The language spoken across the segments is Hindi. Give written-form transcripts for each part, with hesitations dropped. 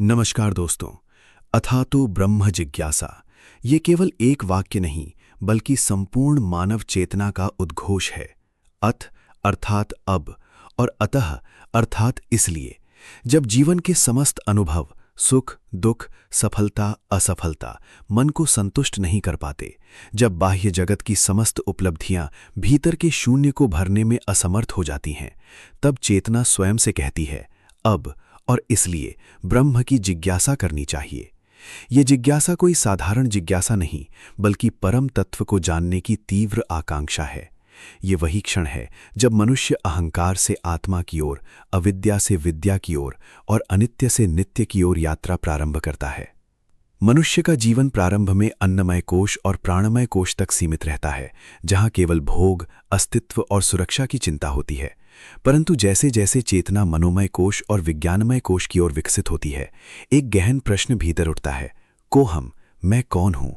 नमस्कार दोस्तों। अथातो ब्रह्म जिज्ञासा ये केवल एक वाक्य नहीं बल्कि संपूर्ण मानव चेतना का उद्घोष है। अथ अर्थात अब और अतः अर्थात इसलिए। जब जीवन के समस्त अनुभव सुख दुख सफलता असफलता मन को संतुष्ट नहीं कर पाते, जब बाह्य जगत की समस्त उपलब्धियां भीतर के शून्य को भरने में असमर्थ हो जाती हैं, तब चेतना स्वयं से कहती है अब और इसलिए ब्रह्म की जिज्ञासा करनी चाहिए। ये जिज्ञासा कोई साधारण जिज्ञासा नहीं बल्कि परम तत्व को जानने की तीव्र आकांक्षा है। ये वही क्षण है जब मनुष्य अहंकार से आत्मा की ओर, अविद्या से विद्या की ओर और अनित्य से नित्य की ओर यात्रा प्रारंभ करता है। मनुष्य का जीवन प्रारंभ में अन्नमय कोश और प्राणमय कोश तक सीमित रहता है, जहां केवल भोग, अस्तित्व और सुरक्षा की चिंता होती है। परंतु जैसे जैसे चेतना मनोमय कोश और विज्ञानमय कोश की ओर विकसित होती है, एक गहन प्रश्न भीतर उठता है, कोहम, मैं कौन हूं?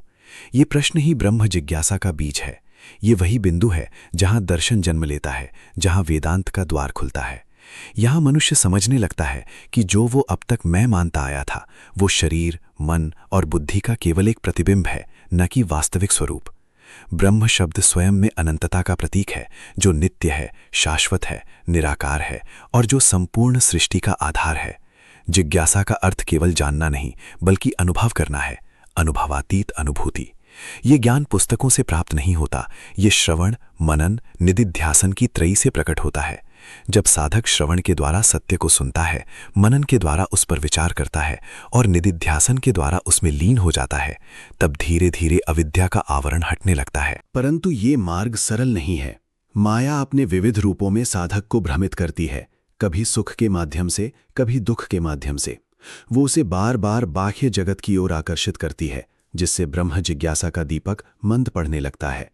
ये प्रश्न ही ब्रह्म जिज्ञासा का बीज है। ये वही बिंदु है जहां दर्शन जन्म लेता है, जहां वेदांत का द्वार खुलता है। यहां मनुष्य समझने लगता है कि जो वो अब तक मैं मानता आया था, वो शरीर, मन और बुद्धि का केवल एक प्रतिबिंब है, न कि वास्तविक स्वरूप। ब्रह्म शब्द स्वयं में अनंतता का प्रतीक है, जो नित्य है, शाश्वत है, निराकार है और जो संपूर्ण सृष्टि का आधार है। जिज्ञासा का अर्थ केवल जानना नहीं बल्कि अनुभव करना है, अनुभवातीत अनुभूति। ये ज्ञान पुस्तकों से प्राप्त नहीं होता, ये श्रवण, मनन, निदिध्यासन की त्रयी से प्रकट होता है। जब साधक श्रवण के द्वारा सत्य को सुनता है, मनन के द्वारा उस पर विचार करता है और निदिध्यासन के द्वारा उसमें लीन हो जाता है, तब धीरे धीरे अविद्या का आवरण हटने लगता है। परंतु ये मार्ग सरल नहीं है। माया अपने विविध रूपों में साधक को भ्रमित करती है, कभी सुख के माध्यम से, कभी दुख के माध्यम से। वो उसे बार बार बाह्य जगत की ओर आकर्षित करती है, जिससे ब्रह्म जिज्ञासा का दीपक मंद पड़ने लगता है।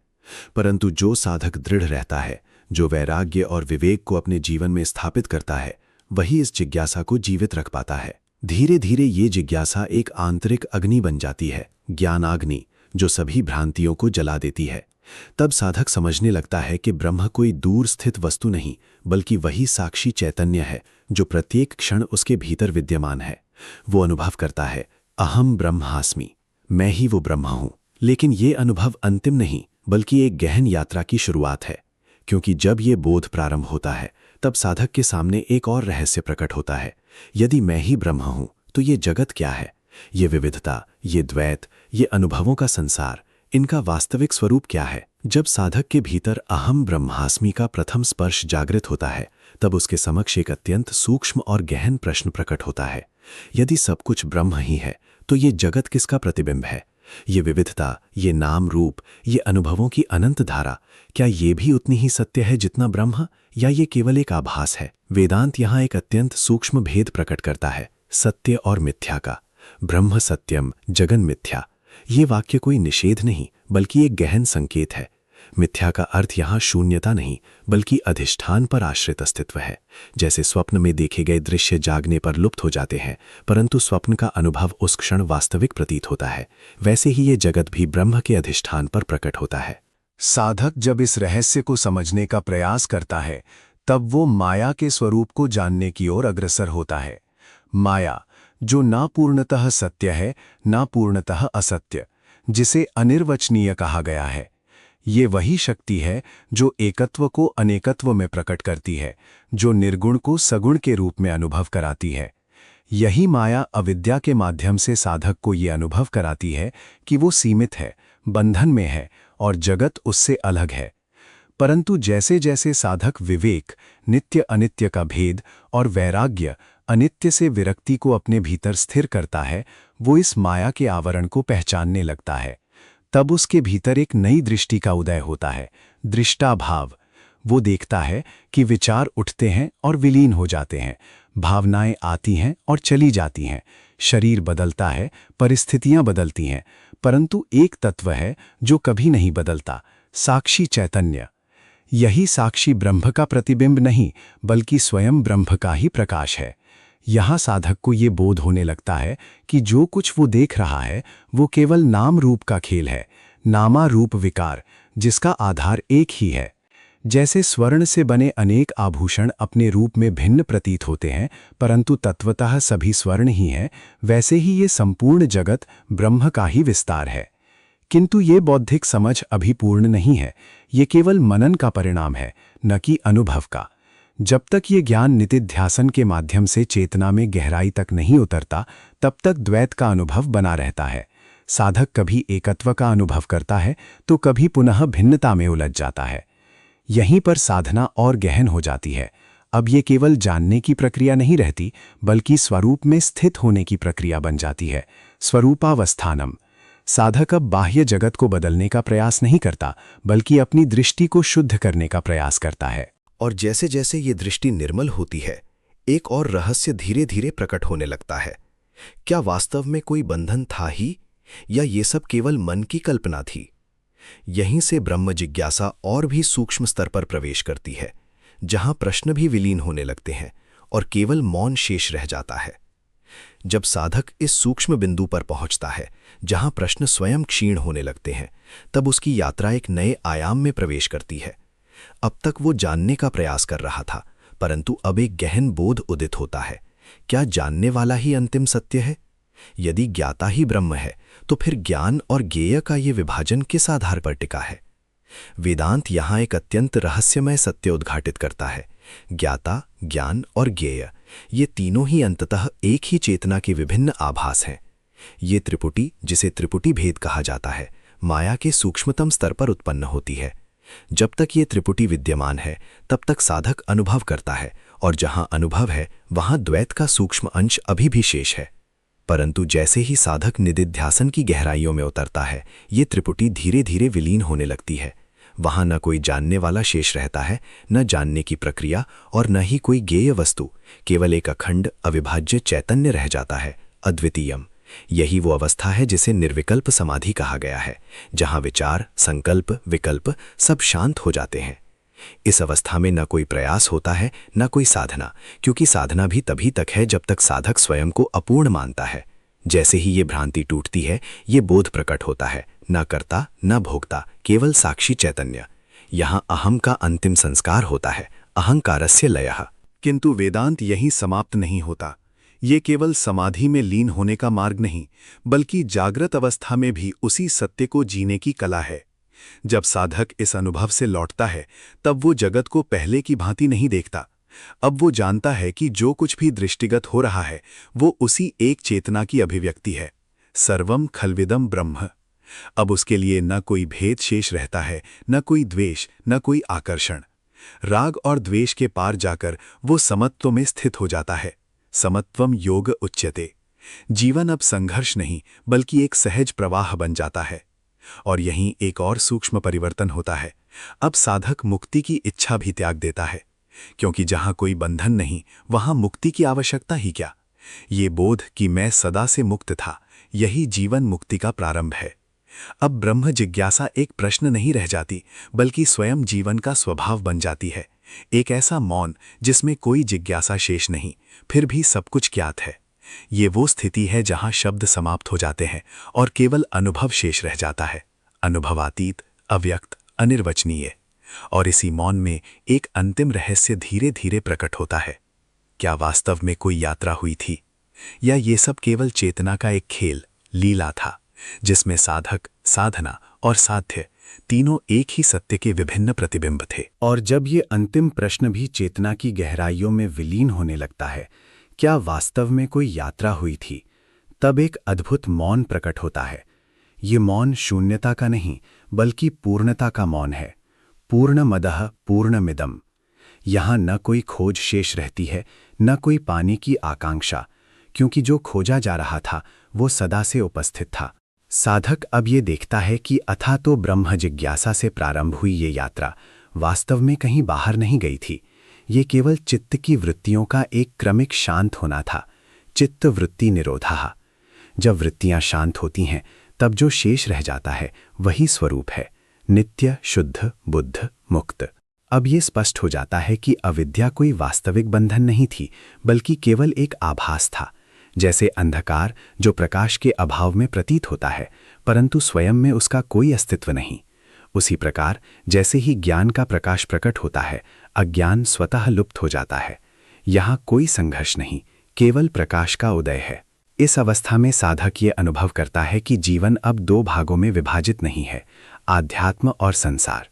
परंतु जो साधक दृढ़ रहता है, जो वैराग्य और विवेक को अपने जीवन में स्थापित करता है, वही इस जिज्ञासा को जीवित रख पाता है। धीरे धीरे ये जिज्ञासा एक आंतरिक अग्नि बन जाती है, ज्ञानाग्नि, जो सभी भ्रांतियों को जला देती है। तब साधक समझने लगता है कि ब्रह्म कोई दूर स्थित वस्तु नहीं बल्कि वही साक्षी चैतन्य है, जो प्रत्येक क्षण उसके भीतर विद्यमान है। वो अनुभव करता है, अहम ब्रह्मास्मि, मैं ही वो ब्रह्म हूं। लेकिन ये अनुभव अंतिम नहीं बल्कि एक गहन यात्रा की शुरुआत है, क्योंकि जब ये बोध प्रारंभ होता है, तब साधक के सामने एक और रहस्य प्रकट होता है। यदि मैं ही ब्रह्म हूं, तो ये जगत क्या है? ये विविधता, ये द्वैत, ये अनुभवों का संसार, इनका वास्तविक स्वरूप क्या है? जब साधक के भीतर अहम ब्रह्मास्मि का प्रथम स्पर्श जागृत होता है, तब उसके समक्ष एक अत्यंत सूक्ष्म और गहन प्रश्न प्रकट होता है। यदि सब कुछ ब्रह्म ही है, तो ये जगत किसका प्रतिबिंब है? ये विविधता, ये नाम रूप, ये अनुभवों की अनंत धारा, क्या ये भी उतनी ही सत्य है जितना ब्रह्म, या ये केवल एक आभास है? वेदांत यहाँ एक अत्यंत सूक्ष्म भेद प्रकट करता है, सत्य और मिथ्या का। ब्रह्म सत्यम जगन मिथ्या, ये वाक्य कोई निषेध नहीं बल्कि एक गहन संकेत है। मिथ्या का अर्थ यहाँ शून्यता नहीं बल्कि अधिष्ठान पर आश्रित अस्तित्व है। जैसे स्वप्न में देखे गए दृश्य जागने पर लुप्त हो जाते हैं, परंतु स्वप्न का अनुभव उस क्षण वास्तविक प्रतीत होता है, वैसे ही ये जगत भी ब्रह्म के अधिष्ठान पर प्रकट होता है। साधक जब इस रहस्य को समझने का प्रयास करता है, तब वो माया के स्वरूप को जानने की ओर अग्रसर होता है। माया, जो ना पूर्णतः सत्य है, ना पूर्णतः असत्य, जिसे अनिर्वचनीय कहा गया है। ये वही शक्ति है जो एकत्व को अनेकत्व में प्रकट करती है, जो निर्गुण को सगुण के रूप में अनुभव कराती है। यही माया अविद्या के माध्यम से साधक को ये अनुभव कराती है कि वो सीमित है, बंधन में है और जगत उससे अलग है। परंतु जैसे जैसे साधक विवेक, नित्य अनित्य का भेद और वैराग्य, अनित्य से विरक्ति को अपने भीतर स्थिर करता है, वो इस माया के आवरण को पहचानने लगता है। तब उसके भीतर एक नई दृष्टि का उदय होता है, दृष्टाभाव। वो देखता है कि विचार उठते हैं और विलीन हो जाते हैं, भावनाएं आती हैं और चली जाती हैं, शरीर बदलता है, परिस्थितियां बदलती हैं, परंतु एक तत्व है जो कभी नहीं बदलता, साक्षी चैतन्य। यही साक्षी ब्रह्म का प्रतिबिंब नहीं बल्कि स्वयं ब्रह्म का ही प्रकाश है। यहाँ साधक को ये बोध होने लगता है कि जो कुछ वो देख रहा है वो केवल नाम रूप का खेल है, नामा रूप विकार, जिसका आधार एक ही है। जैसे स्वर्ण से बने अनेक आभूषण अपने रूप में भिन्न प्रतीत होते हैं, परंतु तत्वतः सभी स्वर्ण ही हैं, वैसे ही ये संपूर्ण जगत ब्रह्म का ही विस्तार है। किंतु ये बौद्धिक समझ अभी पूर्ण नहीं है, ये केवल मनन का परिणाम है, न कि अनुभव का। जब तक ये ज्ञान नितिध्यासन के माध्यम से चेतना में गहराई तक नहीं उतरता, तब तक द्वैत का अनुभव बना रहता है। साधक कभी एकत्व का अनुभव करता है तो कभी पुनः भिन्नता में उलझ जाता है। यहीं पर साधना और गहन हो जाती है। अब ये केवल जानने की प्रक्रिया नहीं रहती, बल्कि स्वरूप में स्थित होने की प्रक्रिया बन जाती है। स्वरूपावस्थानम। साधक अब बाह्य जगत को बदलने का प्रयास नहीं करता, बल्कि अपनी दृष्टि को शुद्ध करने का प्रयास करता है। और जैसे जैसे ये दृष्टि निर्मल होती है, एक और रहस्य धीरे धीरे प्रकट होने लगता है। क्या वास्तव में कोई बंधन था ही, या ये सब केवल मन की कल्पना थी? यहीं से ब्रह्म जिज्ञासा और भी सूक्ष्म स्तर पर प्रवेश करती है, जहां प्रश्न भी विलीन होने लगते हैं और केवल मौन शेष रह जाता है। जब साधक इस सूक्ष्म बिंदु पर पहुंचता है, जहां प्रश्न स्वयं क्षीण होने लगते हैं, तब उसकी यात्रा एक नए आयाम में प्रवेश करती है। अब तक वो जानने का प्रयास कर रहा था, परंतु अब एक गहन बोध उदित होता है। क्या जानने वाला ही अंतिम सत्य है? यदि ज्ञाता ही ब्रह्म है, तो फिर ज्ञान और ज्ञेय का ये विभाजन किस आधार पर टिका है? वेदांत यहाँ एक अत्यंत रहस्यमय सत्य उद्घाटित करता है। ज्ञाता, ज्ञान और ज्ञेय, ये तीनों ही अंततः एक ही चेतना के विभिन्न आभास हैं। ये त्रिपुटी, जिसे त्रिपुटी भेद कहा जाता है, माया के सूक्ष्मतम स्तर पर उत्पन्न होती है। जब तक ये त्रिपुटी विद्यमान है, तब तक साधक अनुभव करता है, और जहां अनुभव है, वहां द्वैत का सूक्ष्म अंश अभी भी शेष है। परंतु जैसे ही साधक निदिध्यासन की गहराइयों में उतरता है, ये त्रिपुटी धीरे धीरे विलीन होने लगती है। वहां न कोई जानने वाला शेष रहता है, न जानने की प्रक्रिया, और न ही कोई ज्ञेय वस्तु। केवल एक अखंड अविभाज्य चैतन्य रह जाता है, अद्वितीयम। यही वो अवस्था है जिसे निर्विकल्प समाधि कहा गया है, जहां विचार, संकल्प, विकल्प सब शांत हो जाते हैं। इस अवस्था में न कोई प्रयास होता है, न कोई साधना, क्योंकि साधना भी तभी तक है जब तक साधक स्वयं को अपूर्ण मानता है। जैसे ही ये भ्रांति टूटती है, ये बोध प्रकट होता है, न कर्ता न भोक्ता, केवल साक्षी चैतन्य। यहाँ अहम का अंतिम संस्कार होता है, अहंकारस्य लयः। किंतु वेदांत यहीं समाप्त नहीं होता। ये केवल समाधि में लीन होने का मार्ग नहीं, बल्कि जागृत अवस्था में भी उसी सत्य को जीने की कला है। जब साधक इस अनुभव से लौटता है, तब वो जगत को पहले की भांति नहीं देखता। अब वो जानता है कि जो कुछ भी दृष्टिगत हो रहा है, वो उसी एक चेतना की अभिव्यक्ति है। सर्वम खल्विदम ब्रह्म। अब उसके लिए न कोई भेद शेष रहता है, न कोई द्वेष, न कोई आकर्षण। राग और द्वेष के पार जाकर वो समत्व में स्थित हो जाता है। समत्वम योग उच्यते। जीवन अब संघर्ष नहीं, बल्कि एक सहज प्रवाह बन जाता है। और यहीं एक और सूक्ष्म परिवर्तन होता है। अब साधक मुक्ति की इच्छा भी त्याग देता है, क्योंकि जहां कोई बंधन नहीं, वहां मुक्ति की आवश्यकता ही क्या। ये बोध कि मैं सदा से मुक्त था, यही जीवन मुक्ति का प्रारंभ है। अब ब्रह्म जिज्ञासा एक प्रश्न नहीं रह जाती, बल्कि स्वयं जीवन का स्वभाव बन जाती है। एक ऐसा मौन जिसमें कोई जिज्ञासा शेष नहीं, फिर भी सब कुछ ज्ञात है। ये वो स्थिति है जहां शब्द समाप्त हो जाते हैं और केवल अनुभव शेष रह जाता है। अनुभवातीत, अव्यक्त, अनिर्वचनीय। और इसी मौन में एक अंतिम रहस्य धीरे धीरे प्रकट होता है। क्या वास्तव में कोई यात्रा हुई थी, या ये सब केवल चेतना का एक खेल, लीला था, जिसमें साधक, साधना और साध्य तीनों एक ही सत्य के विभिन्न प्रतिबिंब थे? और जब ये अंतिम प्रश्न भी चेतना की गहराइयों में विलीन होने लगता है, क्या वास्तव में कोई यात्रा हुई थी, तब एक अद्भुत मौन प्रकट होता है। ये मौन शून्यता का नहीं, बल्कि पूर्णता का मौन है। पूर्णमदः पूर्णमिदम्। यहाँ न कोई खोज शेष रहती है, न कोई पाने की आकांक्षा, क्योंकि जो खोजा जा रहा था वो सदा से उपस्थित था। साधक अब ये देखता है कि अथा तो ब्रह्म जिज्ञासा से प्रारंभ हुई ये यात्रा वास्तव में कहीं बाहर नहीं गई थी। ये केवल चित्त की वृत्तियों का एक क्रमिक शांत होना था। चित्त वृत्ति निरोधः। जब वृत्तियां शांत होती हैं, तब जो शेष रह जाता है वही स्वरूप है, नित्य, शुद्ध, बुद्ध, मुक्त। अब ये स्पष्ट हो जाता है कि अविद्या कोई वास्तविक बंधन नहीं थी, बल्कि केवल एक आभास था। जैसे अंधकार जो प्रकाश के अभाव में प्रतीत होता है, परंतु स्वयं में उसका कोई अस्तित्व नहीं। उसी प्रकार जैसे ही ज्ञान का प्रकाश प्रकट होता है, अज्ञान स्वतः लुप्त हो जाता है। यहाँ कोई संघर्ष नहीं, केवल प्रकाश का उदय है। इस अवस्था में साधक ये अनुभव करता है कि जीवन अब दो भागों में विभाजित नहीं है, आध्यात्म और संसार।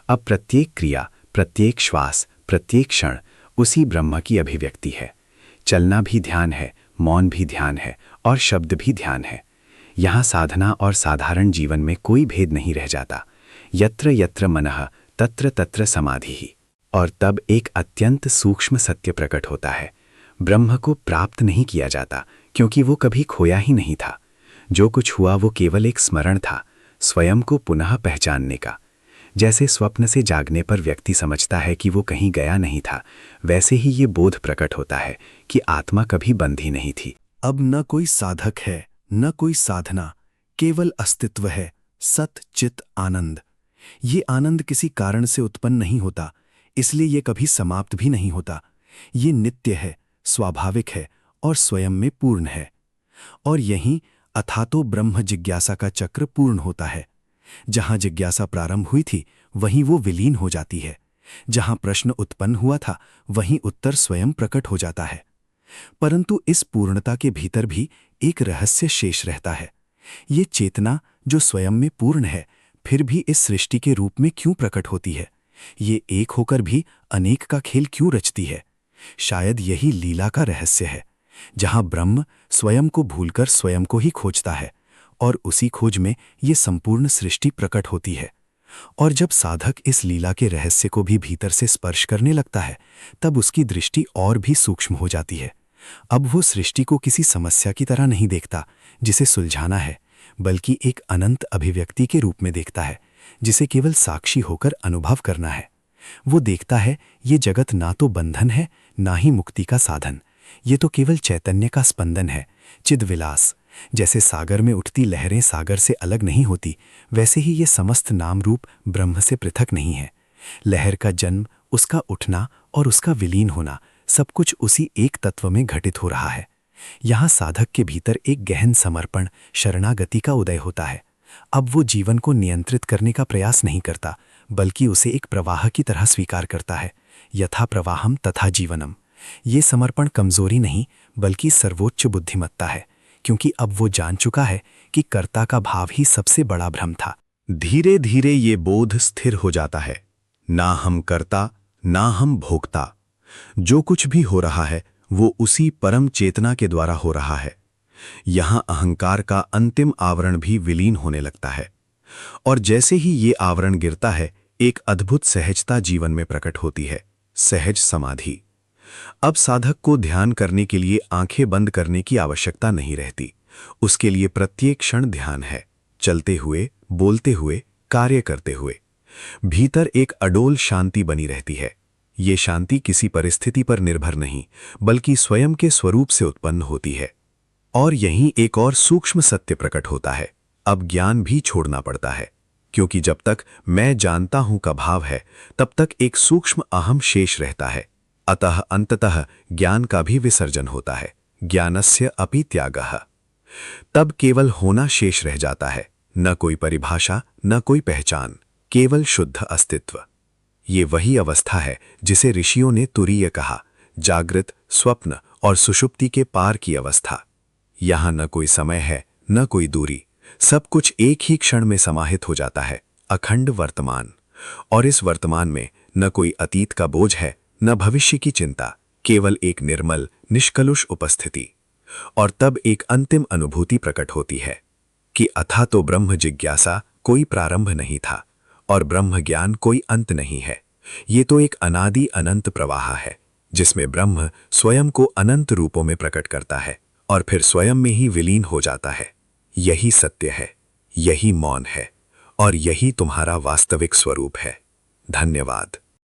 अब प्रत्येक क्रिया, प्रत्येक श्वास, प्रत्येक क्षण उसी ब्रह्म की अभिव्यक्ति है। चलना भी ध्यान है, मौन भी ध्यान है और शब्द भी ध्यान है। यहाँ साधना और साधारण जीवन में कोई भेद नहीं रह जाता। यत्र यत्र मनः तत्र तत्र समाधिः। और तब एक अत्यंत सूक्ष्म सत्य प्रकट होता है। ब्रह्म को प्राप्त नहीं किया जाता, क्योंकि वो कभी खोया ही नहीं था। जो कुछ हुआ वो केवल एक स्मरण था, स्वयं को पुनः पहचानने का। जैसे स्वप्न से जागने पर व्यक्ति समझता है कि वो कहीं गया नहीं था, वैसे ही ये बोध प्रकट होता है कि आत्मा कभी बंधी नहीं थी। अब न कोई साधक है, न कोई साधना, केवल अस्तित्व है, सत चित आनंद। ये आनंद किसी कारण से उत्पन्न नहीं होता, इसलिए ये कभी समाप्त भी नहीं होता। ये नित्य है, स्वाभाविक है और स्वयं में पूर्ण है। और यहीं अथातो ब्रह्म जिज्ञासा का चक्र पूर्ण होता है। जहां जिज्ञासा प्रारंभ हुई थी, वहीं वो विलीन हो जाती है। जहां प्रश्न उत्पन्न हुआ था, वहीं उत्तर स्वयं प्रकट हो जाता है। परंतु इस पूर्णता के भीतर भी एक रहस्य शेष रहता है। ये चेतना जो स्वयं में पूर्ण है, फिर भी इस सृष्टि के रूप में क्यों प्रकट होती है? ये एक होकर भी अनेक का खेल क्यों रचती है? शायद यही लीला का रहस्य है, जहां ब्रह्म स्वयं को भूलकर स्वयं को ही खोजता है और उसी खोज में ये संपूर्ण सृष्टि प्रकट होती है। और जब साधक इस लीला के रहस्य को भी भीतर से स्पर्श करने लगता है, तब उसकी दृष्टि और भी सूक्ष्म हो जाती है। अब वो सृष्टि को किसी समस्या की तरह नहीं देखता जिसे सुलझाना है, बल्कि एक अनंत अभिव्यक्ति के रूप में देखता है, जिसे केवल साक्षी होकर अनुभव करना है। वो देखता है ये जगत ना तो बंधन है, ना ही मुक्ति का साधन। ये तो केवल चैतन्य का स्पंदन है, चिद्विलास। जैसे सागर में उठती लहरें सागर से अलग नहीं होती, वैसे ही ये समस्त नाम रूप ब्रह्म से पृथक नहीं है। लहर का जन्म, उसका उठना और उसका विलीन होना, सब कुछ उसी एक तत्व में घटित हो रहा है। यहाँ साधक के भीतर एक गहन समर्पण, शरणागति का उदय होता है। अब वो जीवन को नियंत्रित करने का प्रयास नहीं करता, बल्कि उसे एक प्रवाह की तरह स्वीकार करता है। यथा प्रवाहम तथा जीवनम। ये समर्पण कमजोरी नहीं, बल्कि सर्वोच्च बुद्धिमत्ता है, क्योंकि अब वो जान चुका है कि कर्ता का भाव ही सबसे बड़ा भ्रम था। धीरे धीरे ये बोध स्थिर हो जाता है, ना हम कर्ता, ना हम भोक्ता। जो कुछ भी हो रहा है वो उसी परम चेतना के द्वारा हो रहा है। यहाँ अहंकार का अंतिम आवरण भी विलीन होने लगता है, और जैसे ही ये आवरण गिरता है, एक अद्भुत सहजता जीवन में प्रकट होती है, सहज समाधि। अब साधक को ध्यान करने के लिए आंखें बंद करने की आवश्यकता नहीं रहती। उसके लिए प्रत्येक क्षण ध्यान है, चलते हुए, बोलते हुए, कार्य करते हुए। भीतर एक अडोल शांति बनी रहती है। ये शांति किसी परिस्थिति पर निर्भर नहीं, बल्कि स्वयं के स्वरूप से उत्पन्न होती है। और यहीं एक और सूक्ष्म सत्य प्रकट होता है। अब ज्ञान भी छोड़ना पड़ता है, क्योंकि जब तक मैं जानता हूं का भाव है, तब तक एक सूक्ष्म अहम शेष रहता है। अतः अंततः ज्ञान का भी विसर्जन होता है, ज्ञानस्य अपि त्यागः। तब केवल होना शेष रह जाता है, न कोई परिभाषा, न कोई पहचान, केवल शुद्ध अस्तित्व। ये वही अवस्था है जिसे ऋषियों ने तुरीय कहा, जागृत, स्वप्न और सुषुप्ति के पार की अवस्था। यहाँ न कोई समय है, न कोई दूरी, सब कुछ एक ही क्षण में समाहित हो जाता है, अखंड वर्तमान। और इस वर्तमान में न कोई अतीत का बोझ है, न भविष्य की चिंता, केवल एक निर्मल, निष्कलुष उपस्थिति। और तब एक अंतिम अनुभूति प्रकट होती है कि अथा तो ब्रह्म जिज्ञासा कोई प्रारंभ नहीं था, और ब्रह्म ज्ञान कोई अंत नहीं है। ये तो एक अनादि अनंत प्रवाह है, जिसमें ब्रह्म स्वयं को अनंत रूपों में प्रकट करता है और फिर स्वयं में ही विलीन हो जाता है। यही सत्य है, यही मौन है, और यही तुम्हारा वास्तविक स्वरूप है। धन्यवाद।